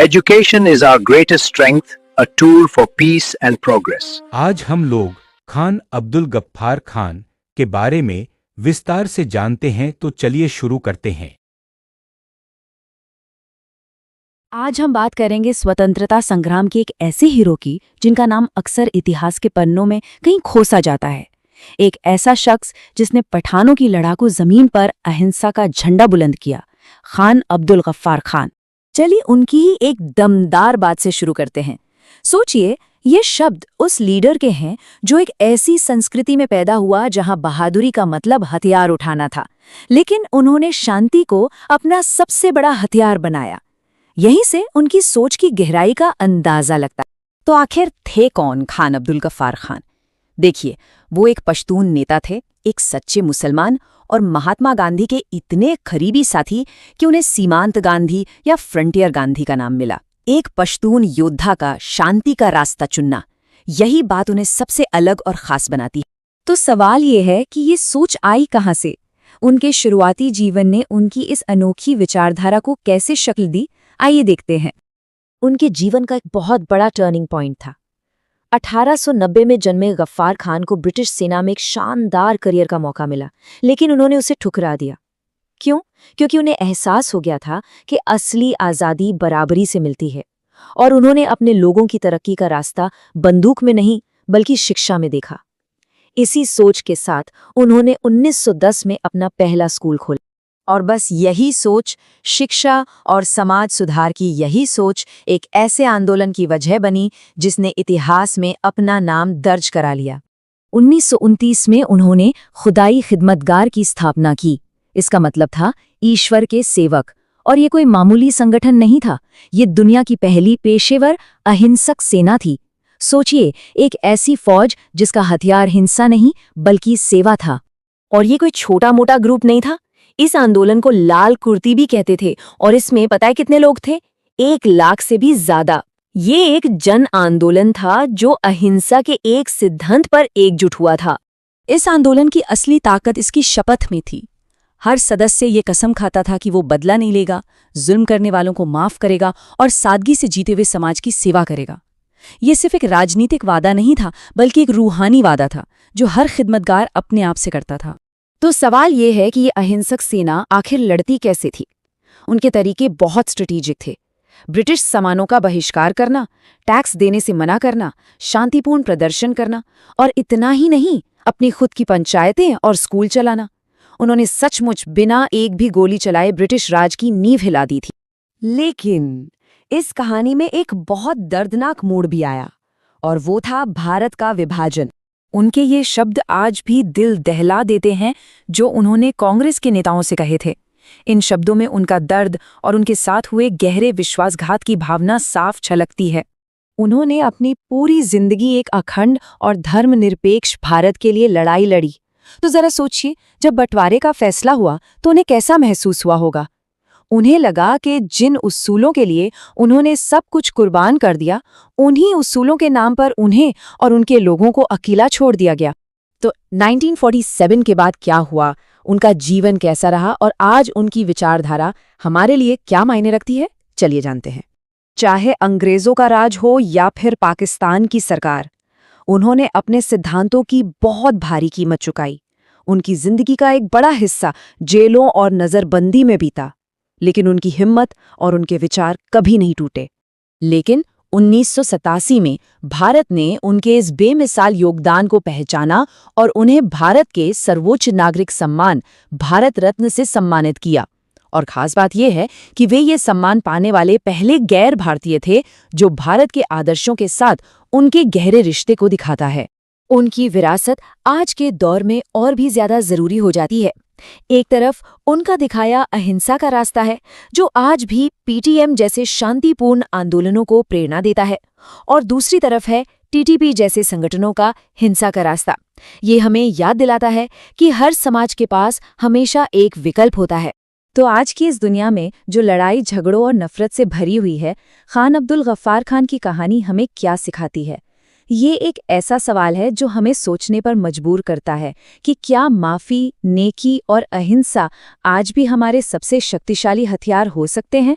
Education is our greatest strength, a tool for peace and progress. आज हम लोग खान अब्दुल गफ्फार खान के बारे में विस्तार से जानते हैं, तो चलिए शुरू करते हैं। आज हम बात करेंगे स्वतंत्रता संग्राम के एक ऐसे हीरो की जिनका नाम अक्सर इतिहास के पन्नों में कहीं खोसा जाता है। एक ऐसा शख्स जिसने पठानों की लड़ाकू जमीन पर अहिंसा का झंडा बुलंद किया, खान अब्दुल गफ्फार खान। चलिए उनकी ही एक दमदार बात से शुरू करते हैं। सोचिए, ये शब्द उस लीडर के हैं जो एक ऐसी संस्कृति में पैदा हुआ जहां बहादुरी का मतलब हथियार उठाना था, लेकिन उन्होंने शांति को अपना सबसे बड़ा हथियार बनाया। यहीं से उनकी सोच की गहराई का अंदाजा लगता है। तो आखिर थे कौन खान अब्दुल गफ्फार खान? देखिए, वो एक पश्तून नेता थे, एक सच्चे मुसलमान और महात्मा गांधी के इतने करीबी साथी कि उन्हें सीमांत गांधी या फ्रंटियर गांधी का नाम मिला। एक पश्तून योद्धा का शांति का रास्ता चुनना, यही बात उन्हें सबसे अलग और खास बनाती है। तो सवाल ये है कि ये सोच आई कहाँ से? उनके शुरुआती जीवन ने उनकी इस अनोखी विचारधारा को कैसे शक्ल दी? आइए देखते हैं। उनके जीवन का एक बहुत बड़ा टर्निंग पॉइंट था। 1890 में जन्मे गफ्फार खान को ब्रिटिश सेना में एक शानदार करियर का मौका मिला, लेकिन उन्होंने उसे ठुकरा दिया। क्यों? क्योंकि उन्हें एहसास हो गया था कि असली आज़ादी बराबरी से मिलती है, और उन्होंने अपने लोगों की तरक्की का रास्ता बंदूक में नहीं बल्कि शिक्षा में देखा। इसी सोच के साथ उन्होंने 1910 में अपना पहला स्कूल खोला, और बस यही सोच, शिक्षा और समाज सुधार की यही सोच एक ऐसे आंदोलन की वजह बनी जिसने इतिहास में अपना नाम दर्ज करा लिया। 1929 में उन्होंने खुदाई खिदमतगार की स्थापना की। इसका मतलब था ईश्वर के सेवक, और ये कोई मामूली संगठन नहीं था, ये दुनिया की पहली पेशेवर अहिंसक सेना थी। सोचिए, एक ऐसी फौज जिसका हथियार हिंसा नहीं बल्कि सेवा था। और ये कोई छोटा मोटा ग्रुप नहीं था। इस आंदोलन को लाल कुर्ती भी कहते थे, और इसमें पता है कितने लोग थे? 1 लाख से भी ज्यादा। ये एक जन आंदोलन था जो अहिंसा के एक सिद्धांत पर एकजुट हुआ था। इस आंदोलन की असली ताकत इसकी शपथ में थी। हर सदस्य ये कसम खाता था कि वो बदला नहीं लेगा, जुल्म करने वालों को माफ करेगा और सादगी से जीते हुए समाज की सेवा करेगा। ये सिर्फ एक राजनीतिक वादा नहीं था, बल्कि एक रूहानी वादा था जो हर खिदमतगार अपने आप से करता था। तो सवाल ये है कि ये अहिंसक सेना आखिर लड़ती कैसे थी? उनके तरीके बहुत स्ट्रेटेजिक थे। ब्रिटिश सामानों का बहिष्कार करना, टैक्स देने से मना करना, शांतिपूर्ण प्रदर्शन करना, और इतना ही नहीं, अपनी खुद की पंचायतें और स्कूल चलाना। उन्होंने सचमुच बिना एक भी गोली चलाए ब्रिटिश राज की नींव हिला दी थी। लेकिन इस कहानी में एक बहुत दर्दनाक मोड़ भी आया, और वो था भारत का विभाजन। उनके ये शब्द आज भी दिल दहला देते हैं जो उन्होंने कांग्रेस के नेताओं से कहे थे। इन शब्दों में उनका दर्द और उनके साथ हुए गहरे विश्वासघात की भावना साफ झलकती है। उन्होंने अपनी पूरी जिंदगी एक अखंड और धर्मनिरपेक्ष भारत के लिए लड़ाई लड़ी। तो जरा सोचिए, जब बंटवारे का फैसला हुआ तो उन्हें कैसा महसूस हुआ होगा? उन्हें लगा कि जिन उसूलों के लिए उन्होंने सब कुछ कुर्बान कर दिया, उन्हीं उसूलों के नाम पर उन्हें और उनके लोगों को अकेला छोड़ दिया गया। तो 1947 के बाद क्या हुआ, उनका जीवन कैसा रहा, और आज उनकी विचारधारा हमारे लिए क्या मायने रखती है? चलिए जानते हैं। चाहे अंग्रेजों का राज हो या फिर पाकिस्तान की सरकार, उन्होंने अपने सिद्धांतों की बहुत भारी कीमत चुकाई। उनकी जिंदगी का एक बड़ा हिस्सा जेलों और नजरबंदी में बीता, लेकिन उनकी हिम्मत और उनके विचार कभी नहीं टूटे। लेकिन 1987 में भारत ने उनके इस बेमिसाल योगदान को पहचाना और उन्हें भारत के सर्वोच्च नागरिक सम्मान भारत रत्न से सम्मानित किया। और खास बात यह है कि वे ये सम्मान पाने वाले पहले गैर भारतीय थे, जो भारत के आदर्शों के साथ उनके गहरे रिश्ते को दिखाता है। उनकी विरासत आज के दौर में और भी ज्यादा जरूरी हो जाती है। एक तरफ उनका दिखाया अहिंसा का रास्ता है, जो आज भी पीटीएम जैसे शांतिपूर्ण आंदोलनों को प्रेरणा देता है, और दूसरी तरफ है टीटीपी जैसे संगठनों का हिंसा का रास्ता। ये हमें याद दिलाता है कि हर समाज के पास हमेशा एक विकल्प होता है। तो आज की इस दुनिया में जो लड़ाई झगड़ों और नफरत से भरी हुई है, खान अब्दुल गफ्फार खान की कहानी हमें क्या सिखाती है? ये एक ऐसा सवाल है जो हमें सोचने पर मजबूर करता है कि क्या माफ़ी, नेकी और अहिंसा आज भी हमारे सबसे शक्तिशाली हथियार हो सकते हैं,